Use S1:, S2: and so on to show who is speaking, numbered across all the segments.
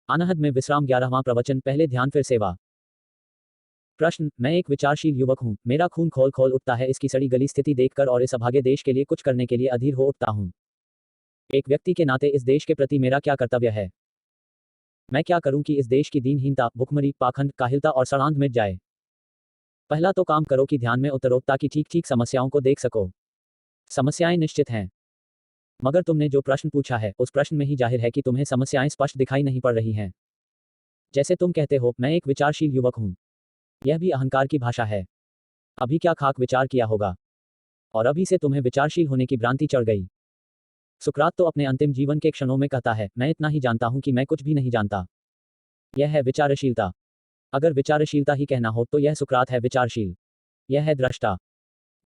S1: अनहद में विश्राम 11वां प्रवचन पहले ध्यान फिर सेवा। प्रश्न, मैं एक विचारशील युवक हूँ, मेरा खून खोल खोल उठता है इसकी सड़ी गली स्थिति देखकर और इस अभागे देश के लिए कुछ करने के लिए अधीर हो उठता हूँ। एक व्यक्ति के नाते इस देश के प्रति मेरा क्या कर्तव्य है? मैं क्या करूं कि इस देश की दीनहीनता, भुखमरी, पाखंड, काहिलता और सड़ांध मिट जाए? पहला तो काम करो कि ध्यान में उतरो ताकि ठीक ठीक समस्याओं को देख सको। समस्याएं निश्चित हैं, मगर तुमने जो प्रश्न पूछा है उस प्रश्न में ही जाहिर है कि तुम्हें समस्याएं स्पष्ट दिखाई नहीं पड़ रही हैं। जैसे तुम कहते हो, मैं एक विचारशील युवक हूं। यह भी अहंकार की भाषा है। अभी क्या खाक विचार किया होगा और अभी से तुम्हें विचारशील होने की भ्रांति चढ़ गई। सुकरात तो अपने अंतिम जीवन के क्षणों में कहता है, मैं इतना ही जानता हूं कि मैं कुछ भी नहीं जानता। यह है विचारशीलता। अगर विचारशीलता ही कहना हो तो यह सुकरात है विचारशील। यह है दृष्टा।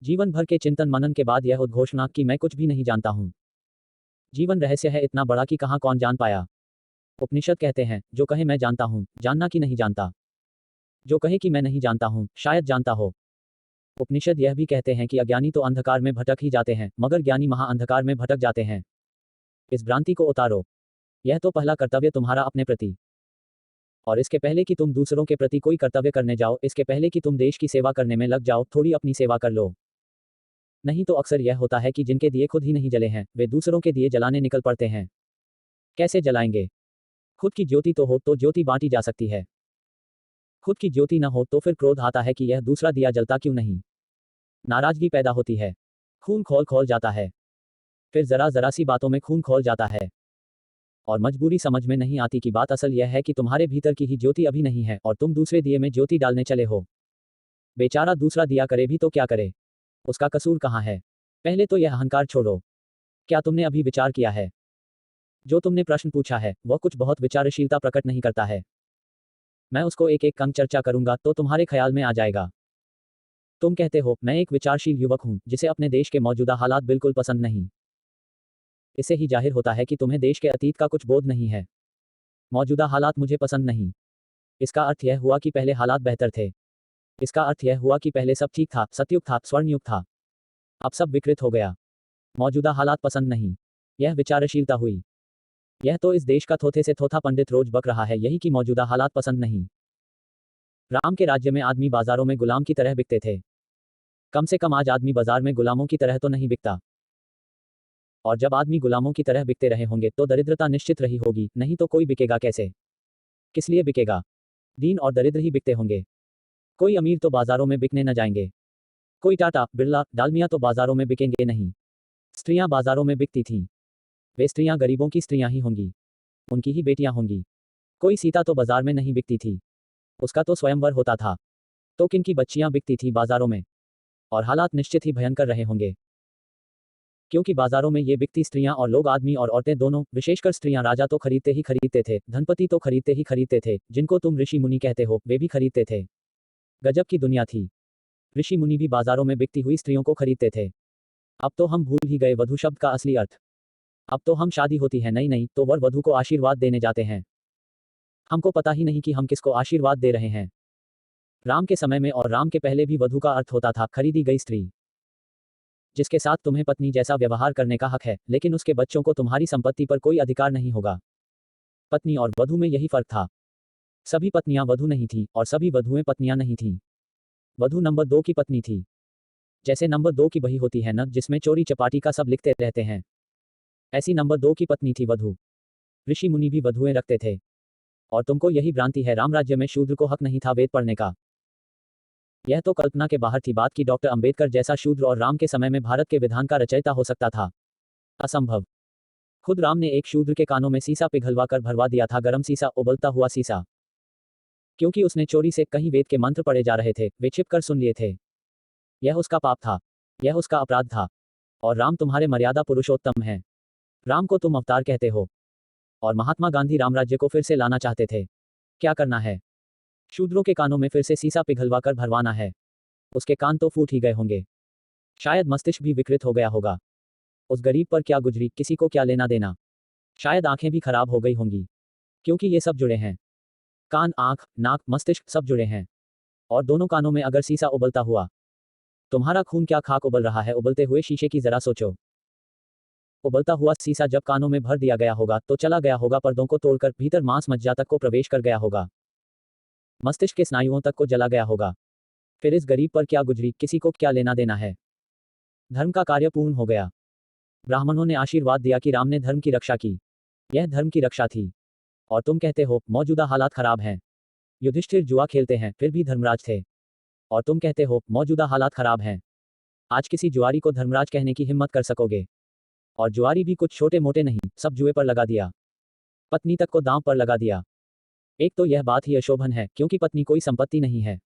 S1: जीवन भर के चिंतन मनन के बाद यह उद्घोषणा कि मैं कुछ भी नहीं जानता हूं। जीवन रहस्य है इतना बड़ा कि कहां कौन जान पाया। उपनिषद कहते हैं, जो कहे मैं जानता हूं, जानना कि नहीं जानता। जो कहे कि मैं नहीं जानता हूं, शायद जानता हो। उपनिषद यह भी कहते हैं कि अज्ञानी तो अंधकार में भटक ही जाते हैं, मगर ज्ञानी महा अंधकार में भटक जाते हैं। इस भ्रांति को उतारो। यह तो पहला कर्तव्य तुम्हारा अपने प्रति। और इसके पहले कि तुम दूसरों के प्रति कोई कर्तव्य करने जाओ, इसके पहले कि तुम देश की सेवा करने में लग जाओ, थोड़ी अपनी सेवा कर लो। नहीं तो अक्सर यह होता है कि जिनके दिए खुद ही नहीं जले हैं, वे दूसरों के दिए जलाने निकल पड़ते हैं। कैसे जलाएंगे? खुद की ज्योति तो हो तो ज्योति बांटी जा सकती है। खुद की ज्योति न हो तो फिर क्रोध आता है कि यह दूसरा दिया जलता क्यों नहीं। नाराजगी पैदा होती है। खून खोल खोल जाता है। फिर जरा जरा सी बातों में खून खोल जाता है। और मजबूरी समझ में नहीं आती कि बात असल यह है कि तुम्हारे भीतर की ही ज्योति अभी नहीं है और तुम दूसरे दिए में ज्योति डालने चले हो। बेचारा दूसरा दिया करे भी तो क्या करे? उसका कसूर कहाँ है? पहले तो यह अहंकार छोड़ो। क्या तुमने अभी विचार किया है? जो तुमने प्रश्न पूछा है वह कुछ बहुत विचारशीलता प्रकट नहीं करता है। मैं उसको एक एक अंक चर्चा करूंगा तो तुम्हारे ख्याल में आ जाएगा। तुम कहते हो, मैं एक विचारशील युवक हूं जिसे अपने देश के मौजूदा हालात बिल्कुल पसंद नहीं। इससे ही जाहिर होता है कि तुम्हें देश के अतीत का कुछ बोध नहीं है। मौजूदा हालात मुझे पसंद नहीं। इसका अर्थ यह हुआ कि पहले हालात बेहतर थे। इसका अर्थ यह हुआ कि पहले सब ठीक था, सतयुग था, स्वर्णयुग था। अब सब विकृत हो गया। मौजूदा हालात पसंद नहीं। यह विचारशीलता हुई। यह तो इस देश का थोथे से थोथा पंडित रोज बक रहा है यही कि मौजूदा हालात पसंद नहीं। राम के राज्य में आदमी बाजारों में गुलाम की तरह बिकते थे। कम से कम आज आदमी बाजार में गुलामों की तरह तो नहीं बिकता। और जब आदमी गुलामों की तरह बिकते रहे होंगे तो दरिद्रता निश्चित रही होगी, नहीं तो कोई बिकेगा कैसे? किस लिए बिकेगा? दीन और दरिद्र ही बिकते होंगे। कोई अमीर तो बाजारों में बिकने न जाएंगे। कोई टाटा, बिरला, डालमिया तो बाजारों में बिकेंगे नहीं। स्त्रियां बाजारों में बिकती थीं। वे स्त्रियां गरीबों की स्त्रियां ही होंगी। उनकी ही बेटियां होंगी। कोई सीता तो बाजार में नहीं बिकती थी। उसका तो स्वयंवर होता था। तो किनकी बच्चियां बिकती थी बाजारों में? और हालात निश्चित ही भयंकर रहे होंगे। क्योंकि बाजारों में ये बिकती स्त्रियां और लोग आदमी और औरतें दोनों, विशेषकर स्त्रियां राजा तो खरीदते ही खरीदते थे, धनपति तो खरीदते ही खरीदते थे, जिनको तुम ऋषि मुनि कहते हो वे भी खरीदते थे। गजब की दुनिया थी। ऋषि मुनि भी बाजारों में बिकती हुई स्त्रियों को खरीदते थे। अब तो हम भूल ही गए वधू शब्द का असली अर्थ। अब तो हम शादी होती है नई नई तो वर वधू को आशीर्वाद देने जाते हैं। हमको पता ही नहीं कि हम किसको आशीर्वाद दे रहे हैं। राम के समय में और राम के पहले भी वधू का अर्थ होता था खरीदी गई स्त्री, जिसके साथ तुम्हें पत्नी जैसा व्यवहार करने का हक है, लेकिन उसके बच्चों को तुम्हारी संपत्ति पर कोई अधिकार नहीं होगा। पत्नी और वधू में यही फर्क था। सभी पत्नियां वधू नहीं थी और सभी वधुएं पत्नियां नहीं थीं। वधू नंबर 2 की पत्नी थी। जैसे नंबर 2 की बही होती है न, जिसमें चोरी चपाटी का सब लिखते रहते हैं, ऐसी नंबर 2 की पत्नी थी वधू। ऋषि मुनि भी वधुएं रखते थे। और तुमको यही भ्रांति है राम राज्य में शूद्र को हक नहीं था वेद पढ़ने का। यह तो कल्पना के बाहर थी बात कि डॉक्टर अंबेडकर जैसा शूद्र और राम के समय में भारत के विधान का रचयिता हो सकता था। असंभव। खुद राम ने एक शूद्र के कानों में सीसा पिघलवा कर भरवा दिया था, गरम सीसा, उबलता हुआ सीसा। क्योंकि उसने चोरी से कहीं वेद के मंत्र पढ़े जा रहे थे, वे छिप कर सुन लिए थे। यह उसका पाप था। यह उसका अपराध था। और राम तुम्हारे मर्यादा पुरुषोत्तम हैं। राम को तुम अवतार कहते हो। और महात्मा गांधी रामराज्य को फिर से लाना चाहते थे। क्या करना है? शूद्रों के कानों में फिर से सीसा पिघलवा कर भरवाना है। उसके कान तो फूट ही गए होंगे। शायद मस्तिष्क भी विकृत हो गया होगा। उस गरीब पर क्या गुजरी, किसी को क्या लेना देना। शायद आंखें भी खराब हो गई होंगी। क्योंकि ये सब जुड़े हैं। कान, आंख, नाक, मस्तिष्क सब जुड़े हैं। और दोनों कानों में अगर सीसा उबलता हुआ, तुम्हारा खून क्या खाक उबल रहा है उबलते हुए शीशे की जरा सोचो। उबलता हुआ सीसा जब कानों में भर दिया गया होगा तो चला गया होगा, पर्दों को तोड़कर भीतर मांस मज्जा तक को प्रवेश कर गया होगा, मस्तिष्क के स्नायुओं तक को जला गया होगा। फिर इस गरीब पर क्या गुजरी, किसी को क्या लेना देना है। धर्म का कार्य पूर्ण हो गया। ब्राह्मणों ने आशीर्वाद दिया कि राम ने धर्म की रक्षा की। यह धर्म की रक्षा थी। और तुम कहते हो मौजूदा हालात खराब हैं। युधिष्ठिर जुआ खेलते हैं, फिर भी धर्मराज थे। और तुम कहते हो मौजूदा हालात खराब हैं। आज किसी जुआरी को धर्मराज कहने की हिम्मत कर सकोगे? और जुआरी भी कुछ छोटे मोटे नहीं, सब जुए पर लगा दिया। पत्नी तक को दांव पर लगा दिया। एक तो यह बात ही अशोभन है, क्योंकि पत्नी कोई संपत्ति नहीं है।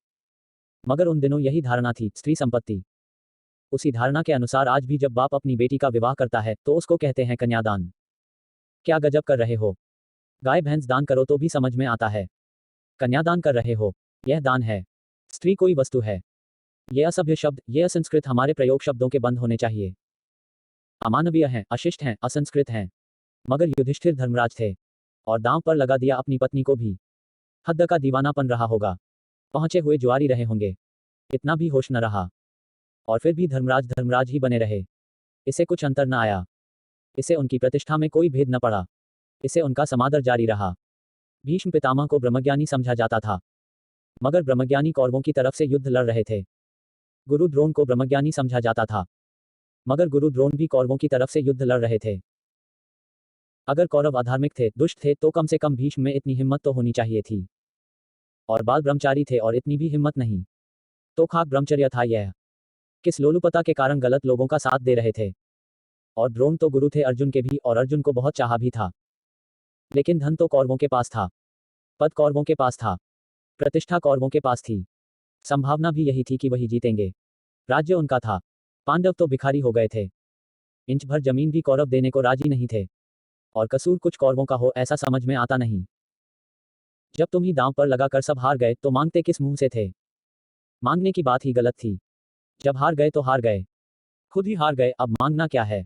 S1: मगर उन दिनों यही धारणा थी, स्त्री संपत्ति। उसी धारणा के अनुसार आज भी जब बाप अपनी बेटी का विवाह करता है तो उसको कहते हैं कन्यादान। क्या गजब कर रहे हो। गाय भैंस दान करो तो भी समझ में आता है। कन्यादान कर रहे हो, यह दान है। स्त्री कोई वस्तु है। ये असभ्य शब्द, ये असंस्कृत हमारे प्रयोग शब्दों के बंद होने चाहिए। अमानवीय हैं, अशिष्ट हैं, असंस्कृत हैं। मगर युधिष्ठिर धर्मराज थे और दांव पर लगा दिया अपनी पत्नी को भी। हद का दीवानापन रहा होगा। पहुंचे हुए जुआरी रहे होंगे। इतना भी होश न रहा। और फिर भी धर्मराज धर्मराज ही बने रहे। इसे कुछ अंतर न आया। इसे उनकी प्रतिष्ठा में कोई भेद न पड़ा। इसे उनका समादर जारी रहा। भीष्म पितामह को ब्रह्मज्ञानी समझा जाता था, मगर ब्रह्मज्ञानी कौरवों की तरफ से युद्ध लड़ रहे थे। गुरु द्रोण को ब्रह्मज्ञानी समझा जाता था, मगर गुरु द्रोण भी कौरवों की तरफ से युद्ध लड़ रहे थे। अगर कौरव अधार्मिक थे, दुष्ट थे, तो कम से कम भीष्म में इतनी हिम्मत तो होनी चाहिए थी। और बाल ब्रह्मचारी थे और इतनी भी हिम्मत नहीं। तो खाक ब्रह्मचर्य था यह। किस लोलुपता के कारण गलत लोगों का साथ दे रहे थे। और द्रोण तो गुरु थे अर्जुन के भी, और अर्जुन को बहुत चाहा भी था। लेकिन धन तो कौरवों के पास था। पद कौरवों के पास था। प्रतिष्ठा कौरवों के पास थी। संभावना भी यही थी कि वही जीतेंगे। राज्य उनका था। पांडव तो भिखारी हो गए थे। इंच भर जमीन भी कौरव देने को राजी नहीं थे। और कसूर कुछ कौरवों का हो ऐसा समझ में आता नहीं। जब तुम ही दांव पर लगा कर सब हार गए तो मांगते किस मुंह से थे। मांगने की बात ही गलत थी। जब हार गए तो हार गए। खुद ही हार गए, अब मांगना क्या है।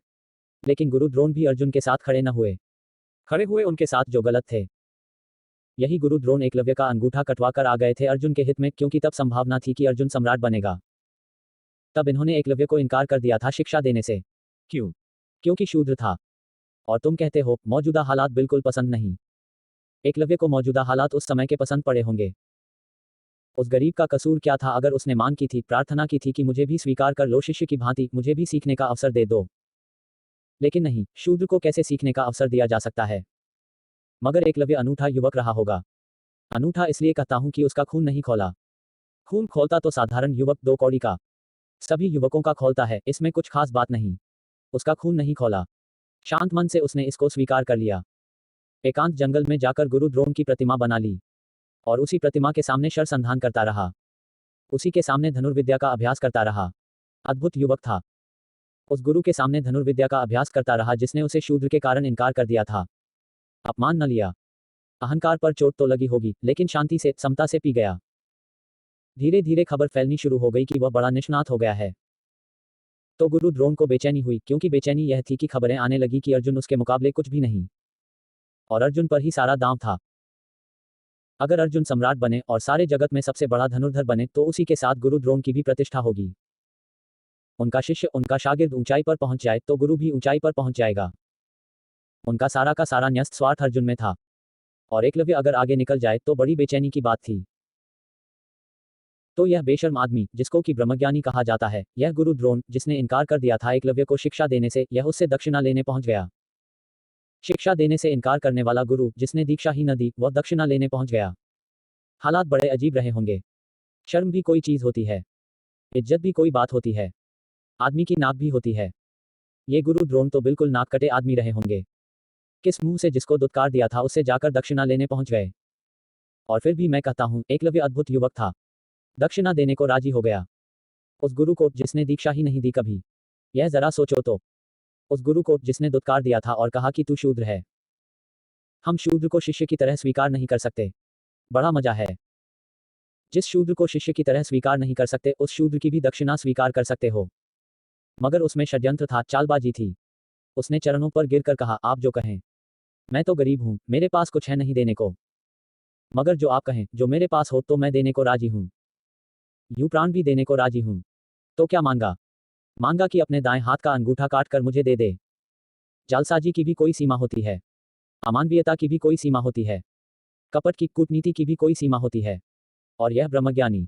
S1: लेकिन गुरु द्रोण भी अर्जुन के साथ खड़े न हुए। खड़े हुए उनके साथ जो गलत थे। यही गुरु द्रोण एकलव्य का अंगूठा कटवा कर आ गए थे अर्जुन के हित में, क्योंकि तब संभावना थी कि अर्जुन सम्राट बनेगा। तब इन्होंने एकलव्य को इनकार कर दिया था शिक्षा देने से। क्यों? क्योंकि शूद्र था। और तुम कहते हो मौजूदा हालात बिल्कुल पसंद नहीं। एकलव्य को मौजूदा हालात उस समय के पसंद पड़े होंगे। उस गरीब का कसूर क्या था अगर उसने मांग की थी, प्रार्थना की थी कि मुझे भी स्वीकार कर लो शिष्य की भांति, मुझे भी सीखने का अवसर दे दो। लेकिन नहीं, शूद्र को कैसे सीखने का अवसर दिया जा सकता है। मगर एकलव्य अनूठा युवक रहा होगा। अनूठा इसलिए कहता हूं कि उसका खून नहीं खौला। खून खोलता तो साधारण युवक 2 कौड़ी का। सभी युवकों का खौलता है, इसमें कुछ खास बात नहीं। उसका खून नहीं खौला। शांत मन से उसने इसको स्वीकार कर लिया। एकांत जंगल में जाकर गुरु द्रोण की प्रतिमा बना ली। और उसी प्रतिमा के सामने शर संधान करता रहा। उसी के सामने धनुर्विद्या का अभ्यास करता रहा। अद्भुत युवक था। उस गुरु के सामने धनुर्विद्या का अभ्यास करता रहा जिसने उसे शूद्र के कारण इनकार कर दिया था। अपमान न लिया। अहंकार पर चोट तो लगी होगी, लेकिन शांति से, समता से पी गया। धीरे धीरे खबर फैलनी शुरू हो गई कि वह बड़ा निष्णात हो गया है। तो गुरु द्रोण को बेचैनी हुई, क्योंकि बेचैनी यह थी कि खबरें आने लगी कि अर्जुन उसके मुकाबले कुछ भी नहीं। और अर्जुन पर ही सारा दांव था। अगर अर्जुन सम्राट बने और सारे जगत में सबसे बड़ा धनुर्धर बने तो उसी के साथ गुरु द्रोण की भी प्रतिष्ठा होगी। उनका शिष्य, उनका शागिर्द ऊंचाई पर पहुंच जाए तो गुरु भी ऊंचाई पर पहुंच जाएगा। उनका सारा का सारा न्यस्त स्वार्थ अर्जुन में था। और एकलव्य अगर आगे निकल जाए तो बड़ी बेचैनी की बात थी। तो यह बेशर्म आदमी, जिसको कि ब्रह्मज्ञानी कहा जाता है, यह गुरु द्रोण, जिसने इनकार कर दिया था एकलव्य को शिक्षा देने से, यह उससे दक्षिणा लेने पहुंच गया। शिक्षा देने से इनकार करने वाला गुरु, जिसने दीक्षा ही न दी, वह दक्षिणा लेने पहुंच गया। हालात बड़े अजीब रहे होंगे। शर्म भी कोई चीज होती है। इज्जत भी कोई बात होती है। आदमी की नाक भी होती है। ये गुरु द्रोण तो बिल्कुल नाक कटे आदमी रहे होंगे। किस मुंह से जिसको दुत्कार दिया था उससे जाकर दक्षिणा लेने पहुंच गए। और फिर भी मैं कहता हूं एकलव्य अद्भुत युवक था। दक्षिणा देने को राजी हो गया। उस गुरु को जिसने दीक्षा ही नहीं दी कभी। यह जरा सोचो तो। उस गुरु को जिसने दुत्कार दिया था और कहा कि तू शूद्र है। हम शूद्र को शिष्य की तरह स्वीकार नहीं कर सकते। बड़ा मजा है। जिस शूद्र को शिष्य की तरह स्वीकार नहीं कर सकते उस शूद्र की भी दक्षिणा स्वीकार कर सकते हो। मगर उसमें षड्यंत्र था, चालबाजी थी। उसने चरणों पर गिरकर कहा, आप जो कहें। मैं तो गरीब हूं, मेरे पास कुछ है नहीं देने को। मगर जो आप कहें, जो मेरे पास हो तो मैं देने को राजी हूं। यूं प्राण भी देने को राजी हूं। तो क्या मांगा? मांगा कि अपने दाएं हाथ का अंगूठा काट कर मुझे दे दे। जालसाजी की भी कोई सीमा होती है। अमानवीयता की भी कोई सीमा होती है। कपट की, कूटनीति की भी कोई सीमा होती है। और यह ब्रह्मज्ञानी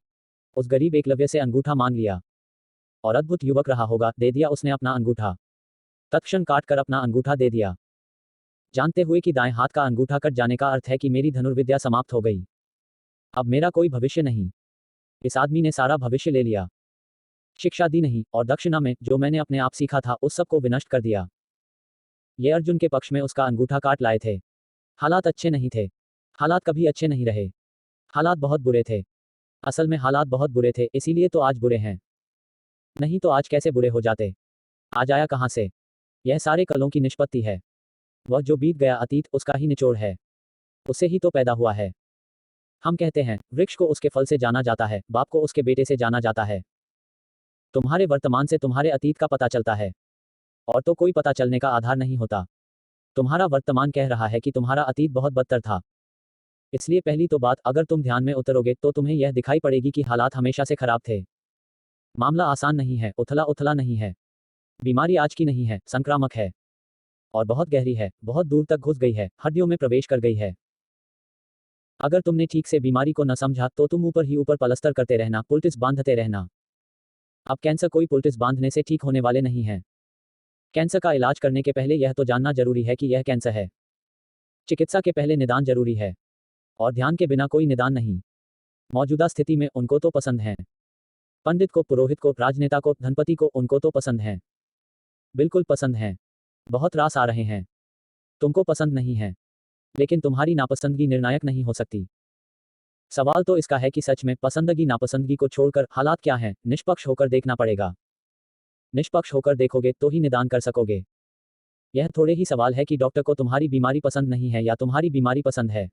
S1: उस गरीब एकलव्य से अंगूठा मांग लिया। और अद्भुत युवक रहा होगा, दे दिया उसने अपना अंगूठा। तत्क्षण काट कर अपना अंगूठा दे दिया, जानते हुए कि दाएं हाथ का अंगूठा कट जाने का अर्थ है कि मेरी धनुर्विद्या समाप्त हो गई। अब मेरा कोई भविष्य नहीं। इस आदमी ने सारा भविष्य ले लिया। शिक्षा दी नहीं, और दक्षिणा में जो मैंने अपने आप सीखा था उस सब को विनष्ट कर दिया। ये अर्जुन के पक्ष में उसका अंगूठा काट लाए थे। हालात अच्छे नहीं थे। हालात कभी अच्छे नहीं रहे। हालात बहुत बुरे थे। असल में हालात बहुत बुरे थे, इसीलिए तो आज बुरे हैं। नहीं तो आज कैसे बुरे हो जाते। आज आया कहां से? यह सारे कलों की निष्पत्ति है। वह जो बीत गया अतीत, उसका ही निचोड़ है। उससे ही तो पैदा हुआ है। हम कहते हैं, वृक्ष को उसके फल से जाना जाता है, बाप को उसके बेटे से जाना जाता है। तुम्हारे वर्तमान से तुम्हारे अतीत का पता चलता है। और तो कोई पता चलने का आधार नहीं होता। तुम्हारा वर्तमान कह रहा है कि तुम्हारा अतीत बहुत बदतर था। इसलिए पहली तो बात, अगर तुम ध्यान में उतरोगे तो तुम्हें यह दिखाई पड़ेगी कि हालात हमेशा से खराब थे। मामला आसान नहीं है, उथला उथला नहीं है। बीमारी आज की नहीं है, संक्रामक है। और बहुत गहरी है, बहुत दूर तक घुस गई है, हड्डियों में प्रवेश कर गई है। अगर तुमने ठीक से बीमारी को न समझा तो तुम ऊपर ही ऊपर पलस्तर करते रहना, पुलटिस बांधते रहना। अब कैंसर कोई पुलटिस बांधने से ठीक होने वाले नहीं है। कैंसर का इलाज करने के पहले यह तो जानना जरूरी है कि यह कैंसर है। चिकित्सा के पहले निदान जरूरी है। और ध्यान के बिना कोई निदान नहीं। मौजूदा स्थिति में उनको तो पसंद है। पंडित को, पुरोहित को, राजनेता को, धनपति को, उनको तो पसंद है। बिल्कुल पसंद है। बहुत रास आ रहे हैं। तुमको पसंद नहीं है। लेकिन तुम्हारी नापसंदगी निर्णायक नहीं हो सकती। सवाल तो इसका है कि सच में पसंदगी नापसंदगी को छोड़कर हालात क्या हैं, निष्पक्ष होकर देखना पड़ेगा। निष्पक्ष होकर देखोगे तो ही निदान कर सकोगे। यह थोड़े ही सवाल है कि डॉक्टर को तुम्हारी बीमारी पसंद नहीं है या तुम्हारी बीमारी पसंद है।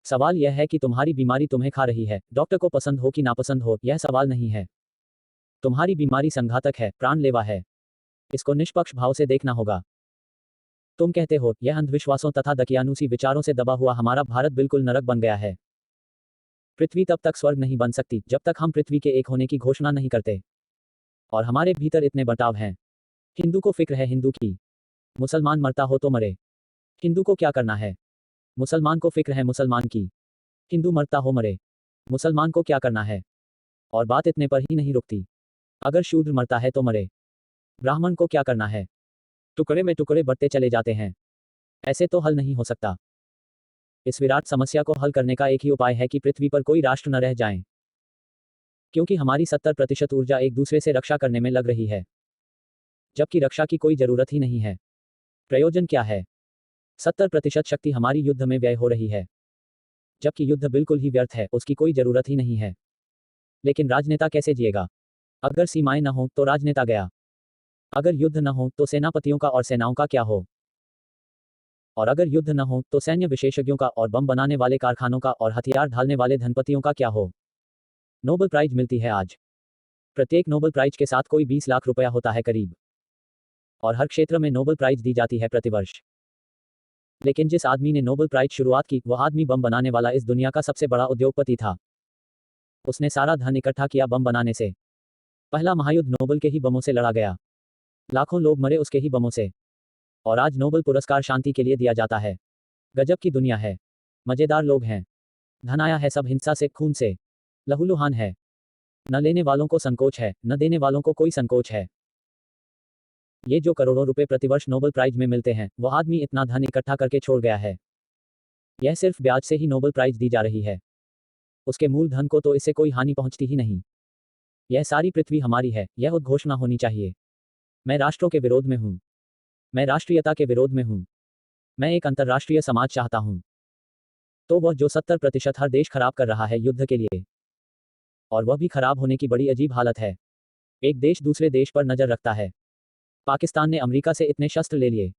S1: सवाल यह है कि तुम्हारी बीमारी तुम्हें खा रही है, डॉक्टर को पसंद हो कि नापसंद हो, यह सवाल नहीं है। तुम्हारी बीमारी संघातक है, प्राणलेवा है। इसको निष्पक्ष भाव से देखना होगा। तुम कहते हो, यह अंधविश्वासों तथा दकियानूसी विचारों से दबा हुआ हमारा भारत बिल्कुल नरक बन गया है। पृथ्वी तब तक स्वर्ग नहीं बन सकती जब तक हम पृथ्वी के एक होने की घोषणा नहीं करते। और हमारे भीतर इतने बंटाव हैं। हिंदू को फिक्र है हिंदू की। मुसलमान मरता हो तो मरे। हिंदू को क्या करना है? मुसलमान को फिक्र है मुसलमान की। हिंदू मरता हो मरे। मुसलमान को क्या करना है? और बात इतने पर ही नहीं रुकती। अगर शूद्र मरता है तो मरे। ब्राह्मण को क्या करना है? टुकड़े में टुकड़े बढ़ते चले जाते हैं। ऐसे तो हल नहीं हो सकता। इस विराट समस्या को हल करने का एक ही उपाय है कि पृथ्वी पर कोई राष्ट्र न रह जाएं। क्योंकि हमारी 70% ऊर्जा एक दूसरे से रक्षा करने में लग रही है, जबकि रक्षा की कोई जरूरत ही नहीं है। प्रयोजन क्या है? 70% शक्ति हमारी युद्ध में व्यय हो रही है, जबकि युद्ध बिल्कुल ही व्यर्थ है, उसकी कोई जरूरत ही नहीं है। लेकिन राजनेता कैसे जिएगा? अगर सीमाएं न हो तो राजनेता गया। अगर युद्ध न हो तो सेनापतियों का और सेनाओं का क्या हो? और अगर युद्ध न हो तो सैन्य विशेषज्ञों का और बम बनाने वाले कारखानों का और हथियार ढालने वाले धनपतियों का क्या हो? नोबेल प्राइज मिलती है आज। प्रत्येक नोबेल प्राइज के साथ कोई 20 लाख रुपया होता है करीब। और हर क्षेत्र में नोबेल प्राइज दी जाती है प्रतिवर्ष। लेकिन जिस आदमी ने नोबेल प्राइज शुरुआत की, वह आदमी बम बनाने वाला इस दुनिया का सबसे बड़ा उद्योगपति था। उसने सारा धन इकट्ठा किया बम बनाने से। पहला महायुद्ध नोबेल के ही बमों से लड़ा गया। लाखों लोग मरे उसके ही बमों से। और आज नोबेल पुरस्कार शांति के लिए दिया जाता है। गजब की दुनिया है। मजेदार लोग हैं। धन आया है सब हिंसा से, खून से। लहूलुहान है। न लेने वालों को संकोच है, न देने वालों को कोई संकोच है। ये जो करोड़ों रुपए प्रतिवर्ष नोबेल प्राइज में मिलते हैं, वह आदमी इतना धन इकट्ठा करके छोड़ गया है। यह सिर्फ ब्याज से ही नोबेल प्राइज दी जा रही है। उसके मूल धन को तो इससे कोई हानि पहुंचती ही नहीं। यह सारी पृथ्वी हमारी है, यह उद्घोषणा होनी चाहिए। मैं राष्ट्रों के विरोध में हूं। मैं राष्ट्रीयता के विरोध में हूं। मैं एक अंतर्राष्ट्रीय समाज चाहता हूं। तो वह जो 70% हर देश खराब कर रहा है युद्ध के लिए, और वह भी खराब होने की बड़ी अजीब हालत है। एक देश दूसरे देश पर नजर रखता है। पाकिस्तान ने अमेरिका से इतने शस्त्र ले लिए।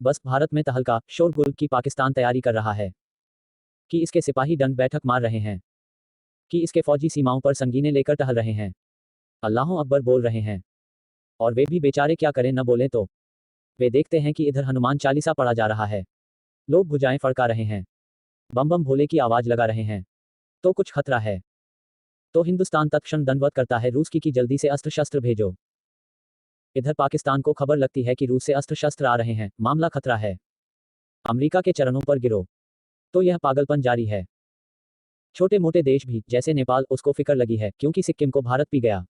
S1: बस भारत में तहलका, शोरगुल की पाकिस्तान तैयारी कर रहा है। कि इसके सिपाही दंड बैठक मार रहे हैं। कि इसके फौजी सीमाओं पर संगीने लेकर टहल रहे हैं। अल्लाह अकबर बोल रहे हैं। और वे भी बेचारे क्या करें, न बोले तो। वे देखते हैं कि इधर हनुमान चालीसा पढ़ा जा रहा है। लोग भुजाएं फड़का रहे हैं। बम बम भोले की आवाज लगा रहे हैं। तो कुछ खतरा है। तो हिंदुस्तान तत्क्षण दंडवत करता है रूस की कि जल्दी से अस्त्र शस्त्र भेजो। इधर पाकिस्तान को खबर लगती है कि रूस से अस्त्र शस्त्र आ रहे हैं, मामला खतरा है। अमेरिका के चरणों पर गिरो। तो यह पागलपन जारी है। छोटे मोटे देश भी, जैसे नेपाल, उसको फिक्र लगी है, क्योंकि सिक्किम को भारत पी गया।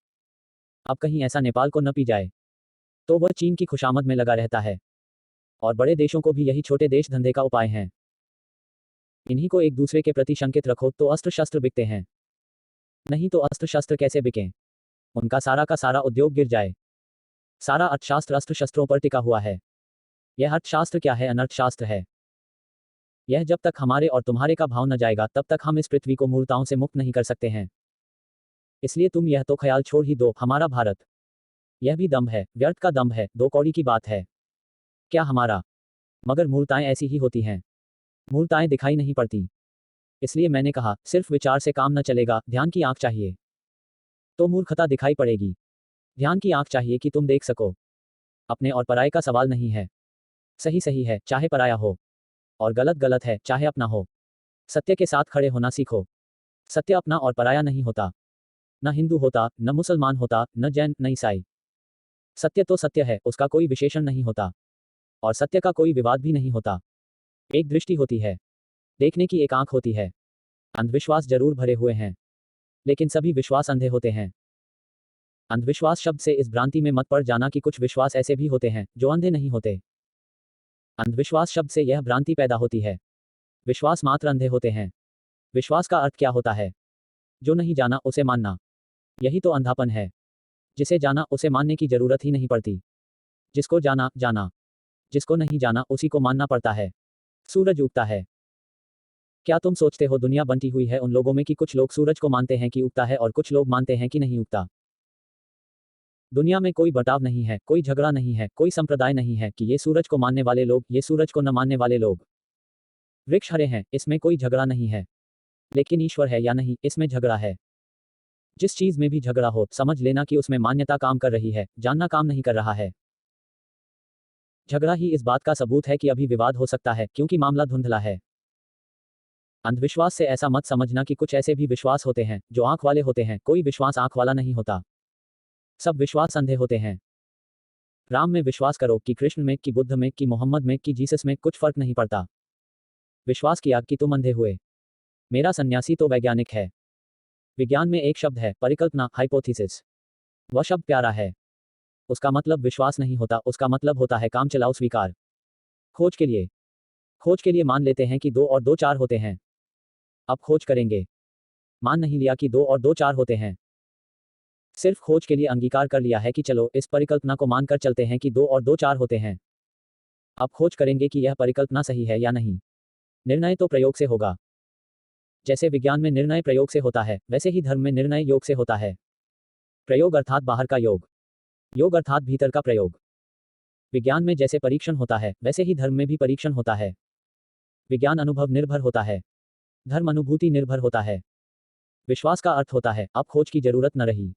S1: अब कहीं ऐसा नेपाल को न पी जाए। तो वह चीन की खुशामद में लगा रहता है। और बड़े देशों को भी यही छोटे देश धंधे का उपाय हैं। इन्हीं को एक दूसरे के प्रति शंकित रखो तो अस्त्र शस्त्र बिकते हैं। नहीं तो अस्त्र शस्त्र कैसे बिकें? उनका सारा का सारा उद्योग गिर जाए। सारा अर्थशास्त्र अस्त्र शस्त्रों पर टिका हुआ है। यह अर्थशास्त्र क्या है? अनर्थशास्त्र है। यह जब तक हमारे और तुम्हारे का भाव न जाएगा तब तक हम इस पृथ्वी को मूर्ताओं से मुक्त नहीं कर सकते हैं। इसलिए तुम यह तो ख्याल छोड़ ही दो, हमारा भारत। यह भी दम्भ है, व्यर्थ का दम्भ है, दो कौड़ी की बात है। क्या हमारा? मगर मूर्ताएं ऐसी ही होती हैं। मूर्ताएं दिखाई नहीं पड़ती। इसलिए मैंने कहा, सिर्फ विचार से काम न चलेगा, ध्यान की आंख चाहिए। तो मूर्खता दिखाई पड़ेगी। ध्यान की आंख चाहिए कि तुम देख सको। अपने और पराये का सवाल नहीं है। सही सही है, चाहे पराया हो। और गलत गलत है, चाहे अपना हो। सत्य के साथ खड़े होना सीखो। सत्य अपना और पराया नहीं होता। न हिंदू होता, न मुसलमान होता, न जैन, न ईसाई। सत्य तो सत्य है, उसका कोई विशेषण नहीं होता। और सत्य का कोई विवाद भी नहीं होता। एक दृष्टि होती है। देखने की एक आंख होती है। अंधविश्वास जरूर भरे हुए हैं, लेकिन सभी विश्वास अंधे होते हैं। अंधविश्वास शब्द से इस भ्रांति में मत पड़ जाना कि कुछ विश्वास ऐसे भी होते हैं जो अंधे नहीं होते। अंधविश्वास शब्द से यह भ्रांति पैदा होती है। विश्वास मात्र अंधे होते हैं। विश्वास का अर्थ क्या होता है? जो नहीं जाना उसे मानना। यही तो अंधापन है। जिसे जाना उसे मानने की जरूरत ही नहीं पड़ती। जिसको जाना, जाना। जिसको नहीं जाना उसी को मानना पड़ता है। सूरज उगता है। क्या तुम सोचते हो दुनिया बंटी हुई है उन लोगों में कि कुछ लोग सूरज को मानते हैं कि उगता है और कुछ लोग मानते हैं कि नहीं उगता? दुनिया में कोई बटाव नहीं है, कोई झगड़ा नहीं है, कोई संप्रदाय नहीं है कि ये सूरज को मानने वाले लोग, ये सूरज को न मानने वाले लोग। वृक्ष हरे हैं, इसमें कोई झगड़ा नहीं है। लेकिन ईश्वर है या नहीं, इसमें झगड़ा है। जिस चीज में भी झगड़ा हो, समझ लेना कि उसमें मान्यता काम कर रही है, जानना काम नहीं कर रहा है। झगड़ा ही इस बात का सबूत है कि अभी विवाद हो सकता है, क्योंकि मामला धुंधला है। अंधविश्वास से ऐसा मत समझना कि कुछ ऐसे भी विश्वास होते हैं जो आंख वाले होते हैं। कोई विश्वास आंख वाला नहीं होता। सब विश्वास अंधे होते हैं। राम में विश्वास करो कि कृष्ण में, कि बुद्ध में, कि मोहम्मद में, कि जीसस में, कुछ फर्क नहीं पड़ता। विश्वास किया कि तुम अंधे हुए। मेरा सन्यासी तो वैज्ञानिक है। विज्ञान में एक शब्द है, परिकल्पना, हाइपोथेसिस। वह शब्द प्यारा है। उसका मतलब विश्वास नहीं होता, उसका मतलब होता है काम चलाओ स्वीकार। खोज के लिए। खोज के लिए मान लेते हैं कि 2 और 2 4 होते हैं। अब खोज करेंगे। मान नहीं लिया कि 2 और 2 4 होते हैं। सिर्फ खोज के लिए अंगीकार कर लिया है कि चलो इस परिकल्पना को मानकर चलते हैं कि 2 और 2 4 होते हैं। अब खोज करेंगे कि यह परिकल्पना सही है या नहीं। निर्णय तो प्रयोग से होगा। जैसे विज्ञान में निर्णय प्रयोग से होता है, वैसे ही धर्म में निर्णय योग से होता है। प्रयोग अर्थात बाहर का योग। योग अर्थात भीतर का प्रयोग। विज्ञान में जैसे परीक्षण होता है, वैसे ही धर्म में भी परीक्षण होता है। विज्ञान अनुभव निर्भर होता है। धर्म अनुभूति निर्भर होता है। विश्वास का अर्थ होता है, अब खोज की जरूरत न रही।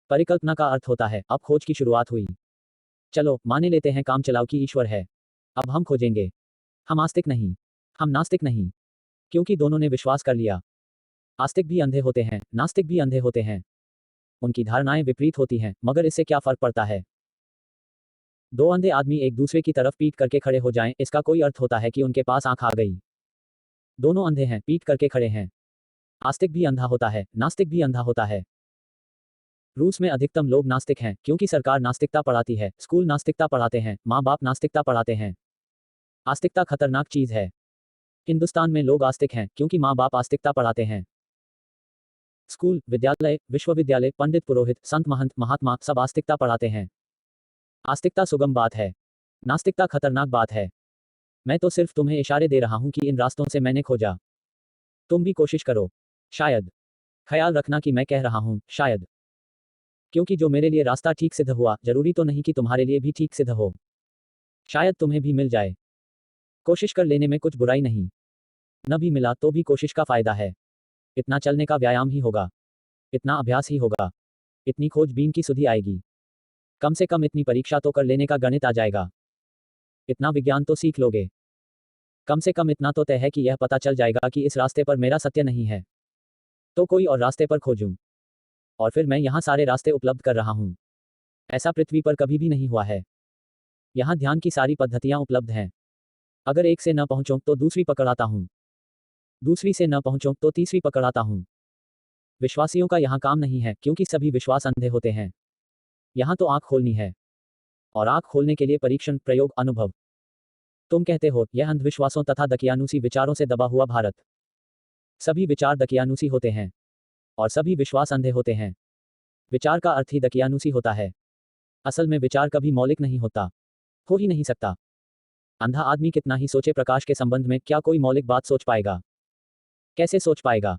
S1: परिकल्पना का अर्थ होता है, अब खोज की शुरुआत हुई। चलो माने लेते हैं काम चलाओ कि ईश्वर है। अब हम खोजेंगे। हम आस्तिक नहीं। हम नास्तिक नहीं। क्योंकि दोनों ने विश्वास कर लिया। आस्तिक भी अंधे होते हैं, नास्तिक भी अंधे होते हैं। उनकी धारणाएं विपरीत होती हैं, मगर इससे क्या फर्क पड़ता है? 2 अंधे आदमी एक दूसरे की तरफ पीठ करके खड़े हो जाएं, इसका कोई अर्थ होता है कि उनके पास आंख आ गई। दोनों अंधे हैं, पीठ करके खड़े हैं। आस्तिक भी अंधा होता है, नास्तिक भी अंधा होता है। रूस में अधिकतम लोग नास्तिक हैं, क्योंकि सरकार नास्तिकता पढ़ाती है, स्कूल नास्तिकता पढ़ाते हैं, माँ बाप नास्तिकता पढ़ाते हैं। आस्तिकता खतरनाक चीज है। हिंदुस्तान में लोग आस्तिक हैं, क्योंकि माँ बाप आस्तिकता पढ़ाते हैं। स्कूल, विद्यालय, विश्वविद्यालय, पंडित पुरोहित, संत महंत, महात्मा, सब आस्तिकता पढ़ाते हैं। आस्तिकता सुगम बात है। नास्तिकता खतरनाक बात है। मैं तो सिर्फ तुम्हें इशारे दे रहा हूं कि इन रास्तों से मैंने खोजा। तुम भी कोशिश करो। शायद। ख्याल रखना कि मैं कह रहा हूं, शायद। क्योंकि जो मेरे लिए रास्ता ठीक सिद्ध हुआ, जरूरी तो नहीं कि तुम्हारे लिए भी ठीक सिद्ध हो। शायद तुम्हें भी मिल जाए। कोशिश कर लेने में कुछ बुराई नहीं। न भी मिला तो भी कोशिश का फायदा है। इतना चलने का व्यायाम ही होगा। इतना अभ्यास ही होगा। इतनी खोजबीन की सुधि आएगी। कम से कम इतनी परीक्षा तो कर लेने का गणित आ जाएगा। इतना विज्ञान तो सीख लोगे। कम से कम इतना तो तय है कि यह पता चल जाएगा कि इस रास्ते पर मेरा सत्य नहीं है। तो कोई और रास्ते पर खोजूं। और फिर मैं यहां सारे रास्ते उपलब्ध कर रहा हूं। ऐसा पृथ्वी पर कभी भी नहीं हुआ है। यहाँ ध्यान की सारी पद्धतियाँ उपलब्ध हैं। अगर एक से न पहुँचूं तो दूसरी पकड़ आता हूँ। दूसरी से न पहुँचूं तो तीसरी पकड़ आता हूँ। विश्वासियों का यहाँ काम नहीं है, क्योंकि सभी विश्वास अंधे होते हैं। यहाँ तो आँख खोलनी है। और आँख खोलने के लिए परीक्षण, प्रयोग, अनुभव। तुम कहते हो, यह अंधविश्वासों तथा दकियानूसी विचारों से दबा हुआ भारत। सभी विचार दकियानूसी होते हैं। और सभी विश्वास अंधे होते हैं। विचार का अर्थ ही दकियानूसी होता है। असल में विचार कभी मौलिक नहीं होता। हो ही नहीं सकता। अंधा आदमी कितना ही सोचे प्रकाश के संबंध में, क्या कोई मौलिक बात सोच पाएगा? कैसे सोच पाएगा?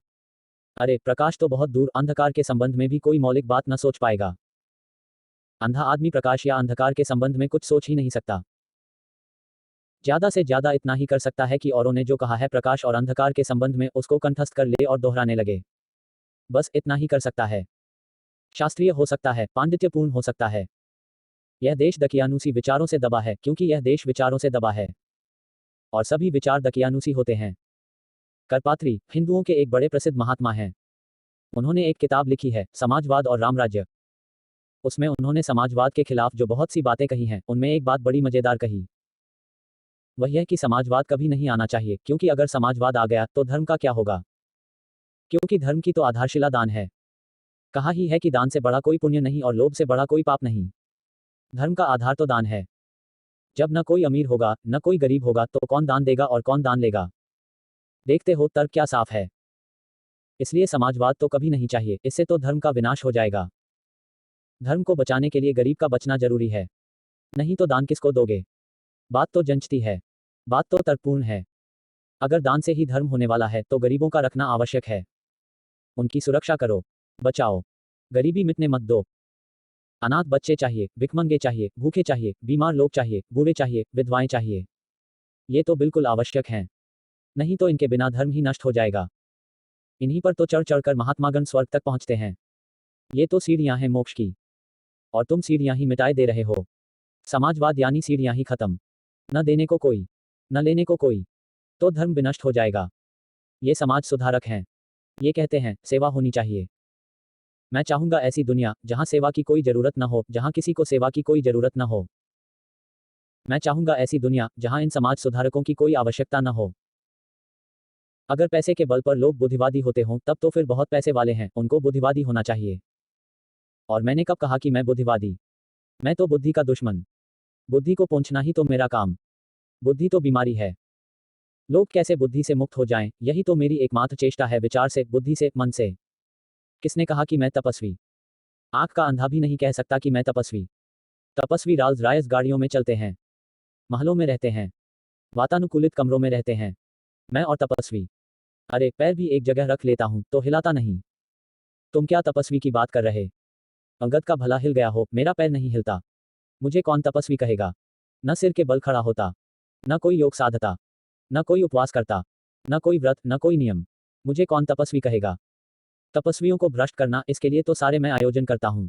S1: अरे, प्रकाश तो बहुत दूर, अंधकार के संबंध में भी कोई मौलिक बात न सोच पाएगा। अंधा आदमी प्रकाश या अंधकार के संबंध में कुछ सोच ही नहीं सकता। ज्यादा से ज्यादा इतना ही कर सकता है कि औरों ने जो कहा है प्रकाश और अंधकार के संबंध में, उसको कंठस्थ कर ले और दोहराने लगे। बस इतना ही कर सकता है। शास्त्रीय हो सकता है, पांडित्यपूर्ण हो सकता है। यह देश दकियानूसी विचारों से दबा है, क्योंकि यह देश विचारों से दबा है। और सभी विचार दकियानूसी होते हैं। करपात्री हिंदुओं के एक बड़े प्रसिद्ध महात्मा हैं। उन्होंने एक किताब लिखी है, समाजवाद और रामराज्य। उसमें उन्होंने समाजवाद के खिलाफ जो बहुत सी बातें कही हैं, उनमें एक बात बड़ी मजेदार कही। वह यह कि समाजवाद कभी नहीं आना चाहिए, क्योंकि अगर समाजवाद आ गया तो धर्म का क्या होगा? क्योंकि धर्म की तो आधारशिला दान है। कहा ही है कि दान से बड़ा कोई पुण्य नहीं और लोभ से बड़ा कोई पाप नहीं। धर्म का आधार तो दान है। जब न कोई अमीर होगा, न कोई गरीब होगा, तो कौन दान देगा और कौन दान लेगा? देखते हो तर्क क्या साफ है। इसलिए समाजवाद तो कभी नहीं चाहिए, इससे तो धर्म का विनाश हो जाएगा। धर्म को बचाने के लिए गरीब का बचना जरूरी है। नहीं तो दान किसको दोगे? बात तो जंचती है। बात तो तर्कपूर्ण है। अगर दान से ही धर्म होने वाला है तो गरीबों का रखना आवश्यक है। उनकी सुरक्षा करो, बचाओ। गरीबी मिटने मत दो। अनाथ बच्चे चाहिए, भिखमंगे चाहिए, भूखे चाहिए, बीमार लोग चाहिए, बूढ़े चाहिए, विधवाएं चाहिए। ये तो बिल्कुल आवश्यक हैं। नहीं तो इनके बिना धर्म ही नष्ट हो जाएगा। इन्हीं पर तो चढ़ चढ़कर महात्मागण स्वर्ग तक पहुंचते हैं। ये तो सीढ़ियां हैं मोक्ष की। और तुम सीढ़ियां ही मिटाए दे रहे हो। समाजवाद यानी सीढ़ियां ही खत्म। न देने को कोई, न लेने को कोई। तो धर्म विनष्ट हो जाएगा। ये समाज सुधारक हैं। ये कहते हैं, सेवा होनी चाहिए। मैं चाहूंगा ऐसी दुनिया, जहां सेवा की कोई जरूरत न हो, जहां किसी को सेवा की कोई जरूरत न हो। मैं चाहूंगा ऐसी दुनिया, जहां इन समाज सुधारकों की कोई आवश्यकता न हो। अगर पैसे के बल पर लोग बुद्धिवादी होते हों, तब तो फिर बहुत पैसे वाले हैं, उनको बुद्धिवादी होना चाहिए। और मैंने कब कहा कि मैं बुद्धिवादी? मैं तो बुद्धि का दुश्मन। बुद्धि को पोंछना ही तो मेरा काम। बुद्धि तो बीमारी है। लोग कैसे बुद्धि से मुक्त हो जाएं, यही तो मेरी एकमात्र चेष्टा है। विचार से, बुद्धि से, मन से। किसने कहा कि मैं तपस्वी? आंख का अंधा भी नहीं कह सकता कि मैं तपस्वी। तपस्वी राल्स रॉयस गाड़ियों में चलते हैं, महलों में रहते हैं, वातानुकूलित कमरों में रहते हैं। मैं और तपस्वी, अरे पैर भी एक जगह रख लेता हूं तो हिलाता नहीं। तुम क्या तपस्वी की बात कर रहे? अंगद का भला हिल गया हो, मेरा पैर नहीं हिलता। मुझे कौन तपस्वी कहेगा? न सिर के बल खड़ा होता, न कोई योग साधता, न कोई उपवास करता, न कोई व्रत, न कोई नियम। मुझे कौन तपस्वी कहेगा? तपस्वियों को भ्रष्ट करना, इसके लिए तो सारे मैं आयोजन करता हूं।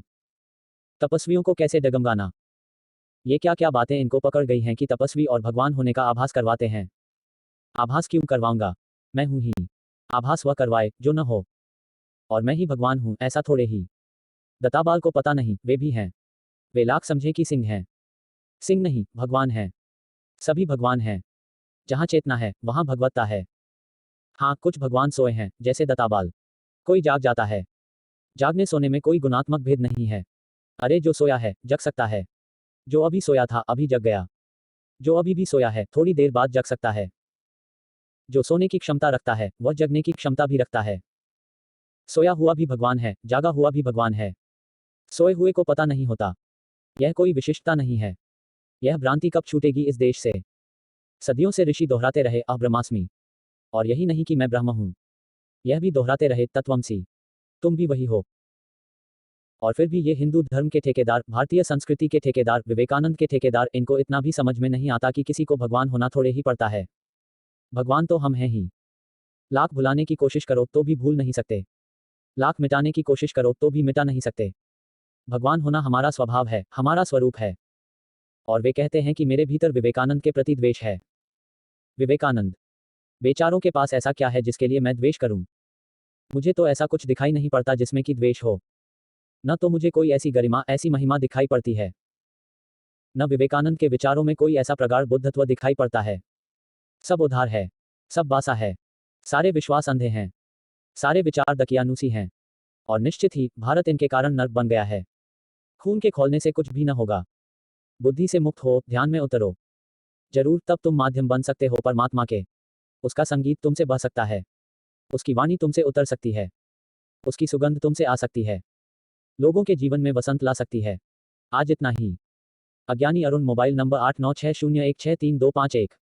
S1: तपस्वियों को कैसे डगमगाना? ये क्या क्या बातें इनको पकड़ गई हैं कि तपस्वी और भगवान होने का आभास करवाते हैं। आभास क्यों करवाऊंगा? मैं हूं ही। आभास वह करवाए जो न हो। और मैं ही भगवान हूं, ऐसा थोड़े ही। दत्ताबाल को पता नहीं, वे भी हैं। वे लाख समझे कि सिंह हैं। सिंह नहीं, भगवान हैं। सभी भगवान हैं। जहां चेतना है, वहां भगवत्ता है। हाँ, कुछ भगवान सोए हैं, जैसे दत्ताबाल। कोई जाग जाता है। जागने सोने में कोई गुणात्मक भेद नहीं है। अरे जो सोया है, जग सकता है। जो अभी सोया था, अभी जग गया। जो अभी भी सोया है, थोड़ी देर बाद जग सकता है। जो सोने की क्षमता रखता है, वह जगने की क्षमता भी रखता है। सोया हुआ भी भगवान है, जागा हुआ भी भगवान है। सोए हुए को पता नहीं होता। यह कोई विशिष्टता नहीं है। यह भ्रांति कब छूटेगी इस देश से? सदियों से ऋषि दोहराते रहे, अब्रह्मास्मि। और यही नहीं कि मैं ब्रह्म हूं। यह भी दोहराते रहे, तत्वमसि। तुम भी वही हो। और फिर भी ये हिंदू धर्म के ठेकेदार, भारतीय संस्कृति के ठेकेदार, विवेकानंद के ठेकेदार, इनको इतना भी समझ में नहीं आता कि किसी को भगवान होना थोड़े ही पड़ता है। भगवान तो हम हैं ही। लाख भुलाने की कोशिश करो तो भी भूल नहीं सकते। लाख मिटाने की कोशिश करो तो भी मिटा नहीं सकते। भगवान होना हमारा स्वभाव है, हमारा स्वरूप है। और वे कहते हैं कि मेरे भीतर विवेकानंद के प्रति द्वेष है। विवेकानंद बेचारों के पास ऐसा क्या है जिसके लिए मैं द्वेष करूं? मुझे तो ऐसा कुछ दिखाई नहीं पड़ता जिसमें कि द्वेष हो। न तो मुझे कोई ऐसी गरिमा, ऐसी महिमा दिखाई पड़ती है, न विवेकानंद के विचारों में कोई ऐसा प्रगाढ़ बुद्धत्व दिखाई पड़ता है। सब उधार है, सब बासा है, सारे विश्वास अंधे हैं, सारे विचार दकियानूसी हैं, और निश्चित ही भारत इनके कारण नर्क बन गया है। खून के खौलने से कुछ भी न होगा। बुद्धि से मुक्त हो, ध्यान में उतरो। जरूर तब तुम माध्यम बन सकते हो परमात्मा के। उसका संगीत तुमसे बह सकता है, उसकी वाणी तुमसे उतर सकती है, उसकी सुगंध तुमसे आ सकती है, लोगों के जीवन में वसंत ला सकती है। आज इतना ही। अज्ञानी अरुण, मोबाइल नंबर 8960163251।